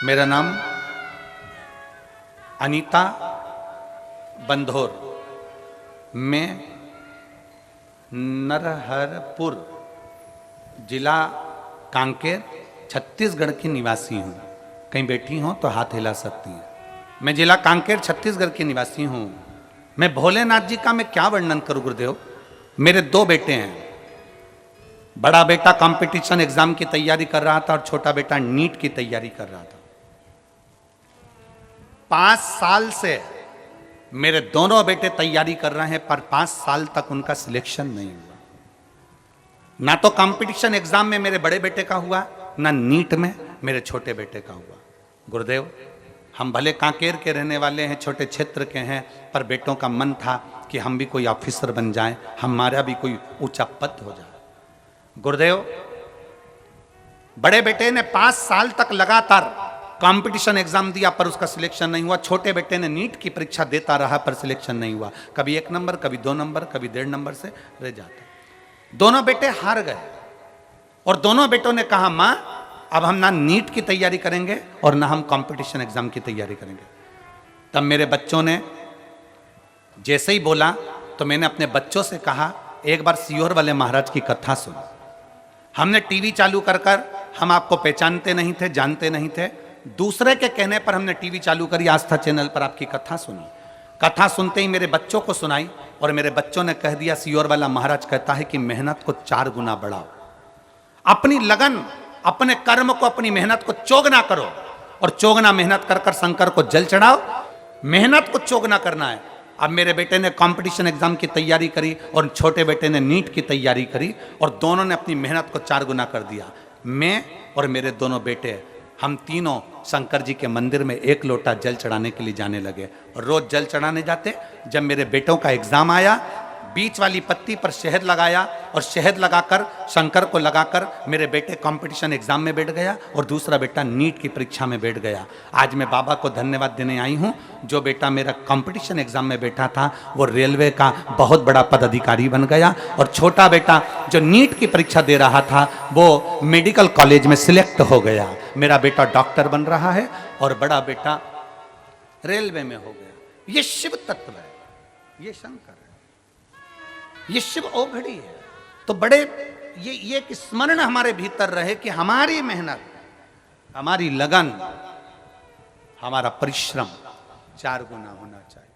मेरा नाम अनीता बंधोर, मैं नरहरपुर जिला कांकेर छत्तीसगढ़ की निवासी हूँ। कहीं बैठी हो तो हाथ हिला सकती हैं। मैं जिला कांकेर छत्तीसगढ़ की निवासी हूँ। मैं भोलेनाथ जी का मैं क्या वर्णन करूँ गुरुदेव। मेरे दो बेटे हैं। बड़ा बेटा कंपटीशन एग्जाम की तैयारी कर रहा था और छोटा बेटा नीट की तैयारी कर रहा था। 5 साल से मेरे दोनों बेटे तैयारी कर रहे हैं, पर 5 साल तक उनका सिलेक्शन नहीं हुआ। ना तो कंपटीशन एग्जाम में मेरे बड़े बेटे का हुआ, ना नीट में मेरे छोटे बेटे का हुआ। गुरुदेव, हम भले कांकेर के रहने वाले हैं, छोटे क्षेत्र के हैं, पर बेटों का मन था कि हम भी कोई ऑफिसर बन जाएं, हमारा भी कोई ऊंचा पद हो जाए। गुरुदेव, बड़े बेटे ने 5 साल तक लगातार कंपटीशन एग्जाम दिया पर उसका सिलेक्शन नहीं हुआ। छोटे बेटे ने नीट की परीक्षा देता रहा पर सिलेक्शन नहीं हुआ। कभी 1 नंबर, कभी 2 नंबर, कभी 1.5 नंबर से रह जाता। दोनों बेटे हार गए और दोनों बेटों ने कहा, मां अब हम ना नीट की तैयारी करेंगे और ना हम कंपटीशन एग्जाम की तैयारी करेंगे। तब मेरे बच्चों ने जैसे ही बोला तो मैंने अपने बच्चों से कहा, एक बार सीहोर वाले महाराज की कथा सुनो। हमने टीवी चालू कर हम आपको पहचानते नहीं थे, जानते नहीं थे। दूसरे के कहने पर हमने टीवी चालू करी, आस्था चैनल पर आपकी कथा सुनी। कथा सुनते ही मेरे बच्चों को सुनाई और मेरे बच्चों ने कह दिया, सीहोर वाला महाराज कहता है कि मेहनत को 4 गुना बढ़ाओ, अपनी लगन, अपने कर्म को, अपनी मेहनत को चौगुना करो और चौगुना मेहनत कर शंकर को जल चढ़ाओ। मेहनत को चौगुना करना है। अब मेरे बेटे ने कंपटीशन एग्जाम की तैयारी करी और छोटे बेटे ने नीट की तैयारी करी और दोनों ने अपनी मेहनत को 4 गुना कर दिया। मैं और मेरे दोनों बेटे, हम तीनों शंकर जी के मंदिर में 1 लोटा जल चढ़ाने के लिए जाने लगे और रोज जल चढ़ाने जाते। जब मेरे बेटों का एग्जाम आया, बीच वाली पत्ती पर शहद लगाया और शहद लगाकर शंकर को लगाकर मेरे बेटे कंपटीशन एग्जाम में बैठ गया और दूसरा बेटा नीट की परीक्षा में बैठ गया। आज मैं बाबा को धन्यवाद देने आई हूँ। जो बेटा मेरा कंपटीशन एग्जाम में बैठा था वो रेलवे का बहुत बड़ा पदाधिकारी बन गया और छोटा बेटा जो नीट की परीक्षा दे रहा था वो मेडिकल कॉलेज में सिलेक्ट हो गया। मेरा बेटा डॉक्टर बन रहा है और बड़ा बेटा रेलवे में हो गया। ये शिव तत्व है, ये शंकर है, ये शिव ओघड़ी है। तो बड़े ये एक स्मरण हमारे भीतर रहे कि हमारी मेहनत, हमारी लगन, हमारा परिश्रम 4 गुना होना चाहिए।